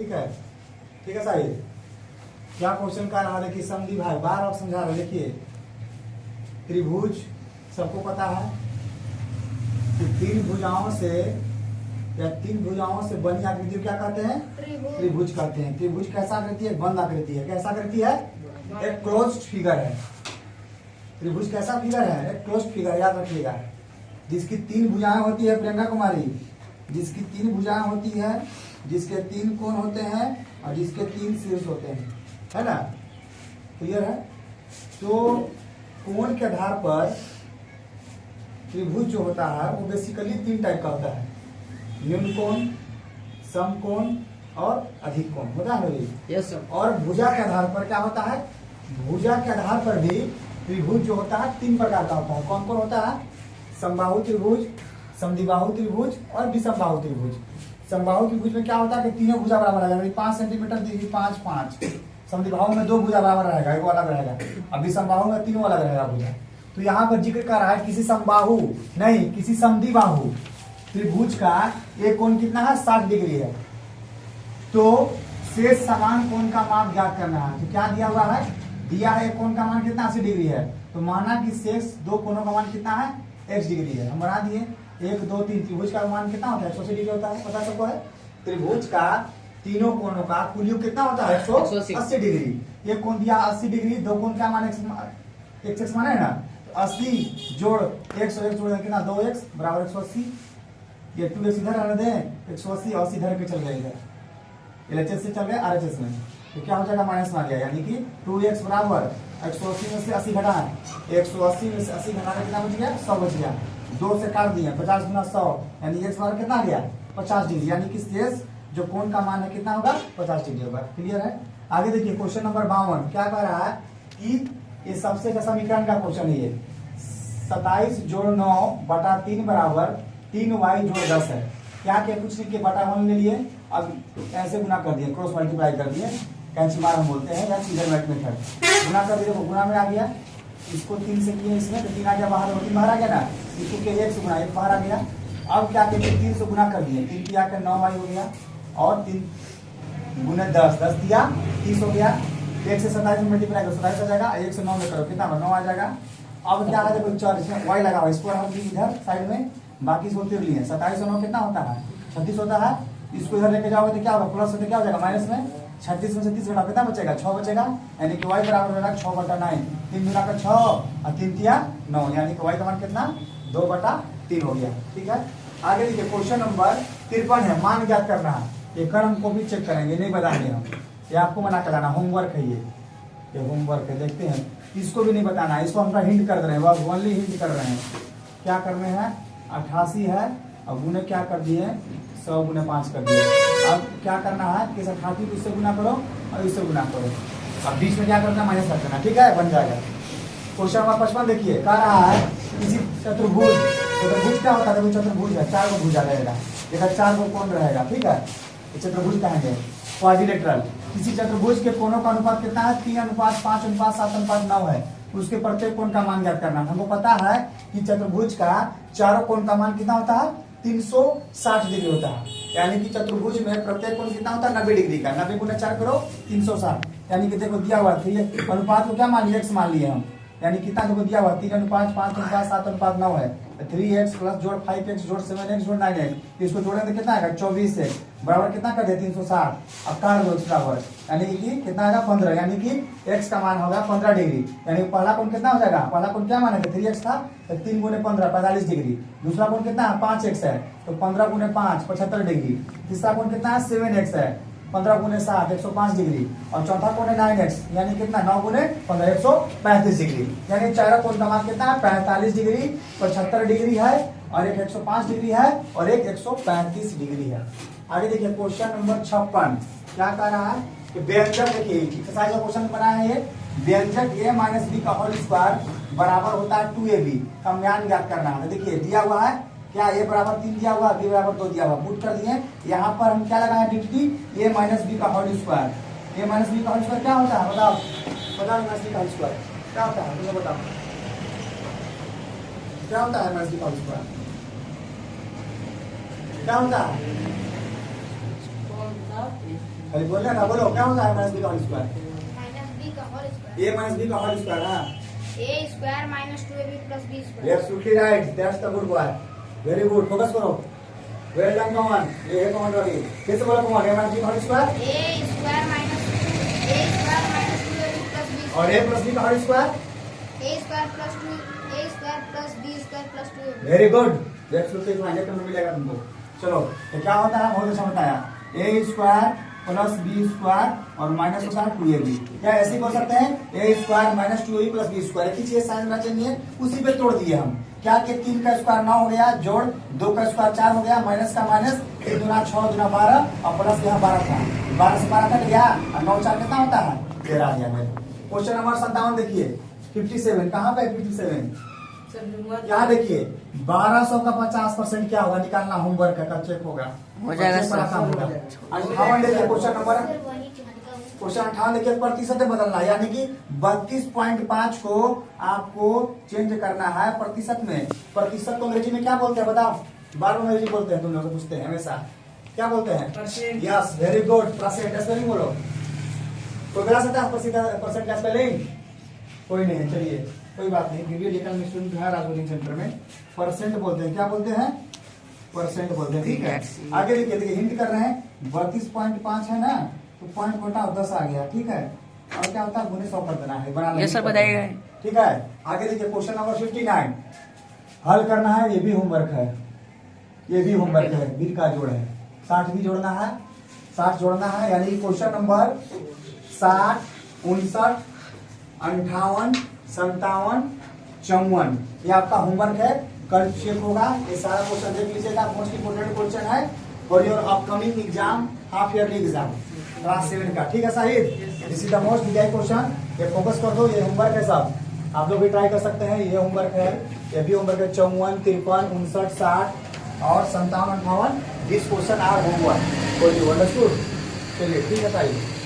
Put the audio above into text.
ठीक है साहिल। क्या क्वेश्चन कर रहा है देखिए, समझी भाई बार आप समझा रहे। देखिए त्रिभुज सबको पता है कि तीन भुजाओं से बनी आकृति को क्या कहते हैं? त्रिभुज कहते हैं। त्रिभुज कैसा आकृति है? बंद आकृति है। कैसा आकृति है? एक क्लोज्ड फिगर है। त्रिभुज कैसा फिगर है? एक क्लोज्ड फिगर, याद रखिएगा। जिसकी तीन भुजाएं होती है प्रियंका कुमारी, जिसकी तीन भुजाएं होती है, जिसके तीन कोण होते हैं और जिसके तीन शीर्ष होते हैं, है ना? क्लियर है? तो कोण के आधार पर त्रिभुज जो होता है वो बेसिकली तीन टाइप का होता है, न्यून कोण, सम कोण और अधिक कोण होता है ना? Yes sir. और भुजा के आधार पर क्या होता है? भुजा के आधार पर भी त्रिभुज जो होता है तीन प्रकार का होता है। कौन कौन होता है? समबाहु त्रिभुज, समद्विबाहु त्रिभुज और विषमबाहु त्रिभुज। समबाहु त्रिभुज में क्या होता है कि तीनों भुजा बराबर रहेगा, 5 सेंटीमीटर दी 5 5। समद्विबाहु में दो भुजा बराबर रहेगा, एक अलग रहेगा। अब विषमबाहु में तीनों अलग रहेगा भुजा। तो यहाँ पर जिक्र कर रहा है किसी समबाहु नहीं, किसी समद्विबाहु त्रिभुज का एक कोण कितना है? 60 डिग्री है। तो शेष समान कोण का माप ज्ञात करना है। तो क्या दिया हुआ है? दिया है एक कोण का मान कितना? 80 डिग्री है। तो माना कि शेष दो कोणों का मान कितना है? x डिग्री है। हम बना दिए 1 2 3। त्रिभुज का मान कितना होता है? 180 डिग्री होता है, पता सबको है। त्रिभुज का तीनों कोणों का कुल योग कितना होता है? 180 डिग्री। एक कोण दिया 80 डिग्री, दो कोण क्या माने? x माने है ना? तो 80 जोड़ 101 जोड़ कितना? 2x बराबर 180। ये 2x इधर रहने दें, 180 80 इधर के चल गए, इधर LHS से चल गए RHS में। तो क्या हो जाएगा? माइनस में आ गया, यानी कि 2x बराबर 180 में से 80 घटाएं, 180 में से 80 घटाने कितना बच गया? 100 बच गया। 2 से काट दिए, 50 गुना 100 यानी x बराबर कितना आ गया? 50 डिग्री। यानी कि शेष जो कोण का मान है कितना होगा? 50 डिग्री होगा। क्लियर है? आगे देखिए क्वेश्चन नंबर 52 क्या कह रहा है कि ये सबसे का समीकरण का क्वेश्चन है। ये 27 जोड़ 9 बटा 3 बराबर 3y जोड़ 10 है। क्या क्या कुछ नहीं किया, बटा 1 ले लिए, अब ऐसे गुना कर दिए, क्रॉस मल्टीप्लाई कर दिए, कैंची मार हम बोलते हैं या सीधे मेथड। गुना कर दिए, गुना में आ गया। इसको 3 से किए इसमें, तो 3 आ गया बाहर, 3 बाहर आ गया ना। इसको के 1 से गुना 1 बाहर आ गया। अब क्या कहते हैं? 3 से गुना कर दिए, 3 किया कर 9y हो गया और 3 गुना 10 10 दिया 30 हो गया। 1 से 27 में मल्टीप्लाई करो 27 आ जाएगा, 1 से 9 में करो कितना? 9 आ जाएगा। अब क्या है? देखो 4 इसमें y लगा हुआ, इसको हम इधर साइड में, बाकी इसको तिर लिए। 27 और 9 कितना होता है? 36 होता है। इसको इधर लेके जाओगे तो क्या होगा? प्लस होते क्या हो जाएगा? माइनस में 36 में से 30 घटा कितना बचेगा? 6 बचेगा। यानी कि y बराबर होगा 6 बटा 9। 3 गुना का 6 और 3 तिया 9, यानी कि y का मान कितना? 2 बटा 3 हो गया। ठीक है? आगे देखिए क्वेश्चन नंबर 53 है, मान ज्ञात करना है। ये कर हम कॉपी चेक करेंगे, नहीं बताएंगे हम, ये आपको मना कराना, होमवर्क है ये होमवर्क है। देखते हैं, इसको भी नहीं बताना है, इसको हम हिंट कर रहे हैं, बस ओनली हिंट कर रहे हैं। क्या करने हैं? 88 है, अब गुने क्या कर दिए? 100 गुने 5 कर दिए। अब क्या करना है कि 88 को इससे गुना करो और इससे गुना करो। अब बीच में क्या करना? माइनस कर देना। ठीक है? बन जाएगा। क्वेश्चन नंबर 55 देखिए, कह रहा है किसी चतुर्भुज क्या होता है? चतुर्भुज है, 4 को भुजा रहेगा, देखा 4 को कोण रहेगा। ठीक है? चतुर्भुज कहेंगे क्वाड्रिलेटरल। किसी चतुर्भुज के कोणों का अनुपात कितना है? 3:5:7:9 है। उसके प्रत्येक कोण का मान ज्ञात करना। हमको पता है कि चतुर्भुज का चारों कोण का मान कितना होता है? 360 डिग्री होता है। यानी कि चतुर्भुज में प्रत्येक कोण कितना होता है? 90 डिग्री का। 90 गुना 4 करो 360, यानी कि देखो दिया हुआ है। अनुपात को क्या मान लिया? x मान लिए हम, यानी कितना देखो दिया हुआ 3:5:5:7:9 है। 3x प्लस जोड़ 5x जोड़ 7x जोड़ 9x, इसको जोड़ेंगे तो कितना आएगा? 24x बराबर कितना कर दिया? 360। अब काट दो बराबर, यानी कि कितना आएगा? 15, यानी कि x का मान होगा 15 डिग्री। यानी पहला कोण कितना हो जाएगा? पहला कोण क्या मानेगा? 3x था, तो 3 गुने 15 45 डिग्री। दूसरा कोण कितना है? 5x है, तो 15 गुने 5 75 डिग्री। तीसरा कोण कितना है? 7x है, 15 गुने 7 105 डिग्री। और चौथा कोण है 9x, यानी कितना? 9 गुने 15 135 डिग्री। यानी चारों कोण का मान कितना है? 45 डिग्री, 75 डिग्री है, और एक 105 डिग्री है, और एक 135 डिग्री है। आगे देखिए क्वेश्चन नंबर 56 क्या कह रहा है कि व्यंजक, देखिए एक्सरसाइज का क्वेश्चन बना है ये। व्यंजक a माइनस बी का होल स्क्वायर बराबर होता है 2ab का मान ज्ञात करना है। देखिए दिया हुआ है क्या? a बराबर 3 दिया हुआ, b बराबर 2 दिया हुआ, पुट कर दिए। यहाँ पर हम क्या लगाए? डिग्री a माइनस बी का whole square. a minus B का होल स्क्वायर क्या होता है? बताओ बताओ, माइनस बी का होल स्क्वायर क्या होता है? मुझे बताओ क्या होता है? माइनस बी का होल स्क्वायर क्या होता है? खाली बोल रहा था, बोलो क्या होता है माइनस बी का होल स्क्वायर? माइनस बी का whole square. A minus B का होल स्क्वायर। हाँ, A square minus 2ab plus B you square. Absolutely right, that's the good boy, very good, focus करो, वेल डन कॉमन, ये है common Ravi, फिर से बोलो common, A minus B का whole square A square minus 2ab plus B और A plus B का whole square, A square plus B square plus 2ab। Very good, absolutely right, ये तो मिलेगा तुमको। चलो ये क्या होता है, बहुत अच्छा बताया, A square plus B square और माइनस होता है 2ab। क्या ऐसे ही बोल सकते हैं, A square minus 2ab plus B square, एक ही चीज साइन में चाहिए, उसी पे तोड़ दिए हम। क्या कि 3 का स्क्वायर 9 हो गया, जोड़ 2 का स्क्वायर 4 हो गया, माइनस का माइनस, 3 दूना 6 दूना 12 और प्लस यहाँ 12 था, 12 से 12 कट गया और 9 4 कितना होता है 13 आ गया मेरे। क्वेश्चन नंबर 57 देखिए 57, कहाँ पे 57? यहाँ देखिए 1200 का 50% क्या होगा निकालना, होमवर्क है, कल चेक होगा, हो जाएगा सर। 58 देखिए क्वेश्चन नंबर, क्वेश्चन 58 देखिए प्रतिशत में बदलना, यानी कि 32.5 को आपको चेंज करना है प्रतिशत में। प्रतिशत को अंग्रेजी में क्या बोलते हैं बताओ, बार बार अंग्रेजी बोलते हैं, तुम लोग पूछते हैं हमेशा, क्या बोलते हैं? Yes, very good, percent spelling बोलो। कोई बता सकता है परसेंट का स्पेलिंग? कोई नहीं है, चलिए कोई बात नहीं, वीडियो लेकर स्टूडेंट है राजकोचिंग सेंटर में, परसेंट बोलते हैं, क्या बोलते हैं? परसेंट बोलते हैं, ठीक है। आगे देखिए, देखिए हिंट कर रहे हैं, 32.5 है ना, तो पॉइंट घटाओ 10 आ गया, ठीक है, और क्या होता है गुने 100 कर देना है, बना ये सर बताइएगा। ठीक है। आगे देखिए क्वेश्चन नंबर 59 हल करना है, ये भी होमवर्क है, ये भी होमवर्क है, बीर का जोड़ है, 60 भी जोड़ना है, 60 जोड़ना है, यानी क्वेश्चन नंबर 60, 59, 58, 57, 54 ये आपका होमवर्क है, कल चेक होगा, ये सारा क्वेश्चन देख लीजिएगा, मोस्ट इंपोर्टेंट क्वेश्चन है for your upcoming exam, half yearly exam class 7 का, ठीक है Sahib, this is the most design question, ये फोकस कर दो, ये होमवर्क है सब, आप लोग भी ट्राई कर सकते हैं, ये होमवर्क है, ये भी होमवर्क है, 54, 53, 59, 60 और 57, 58 this question are homework for you, understood? चलिए ठीक है साहिब।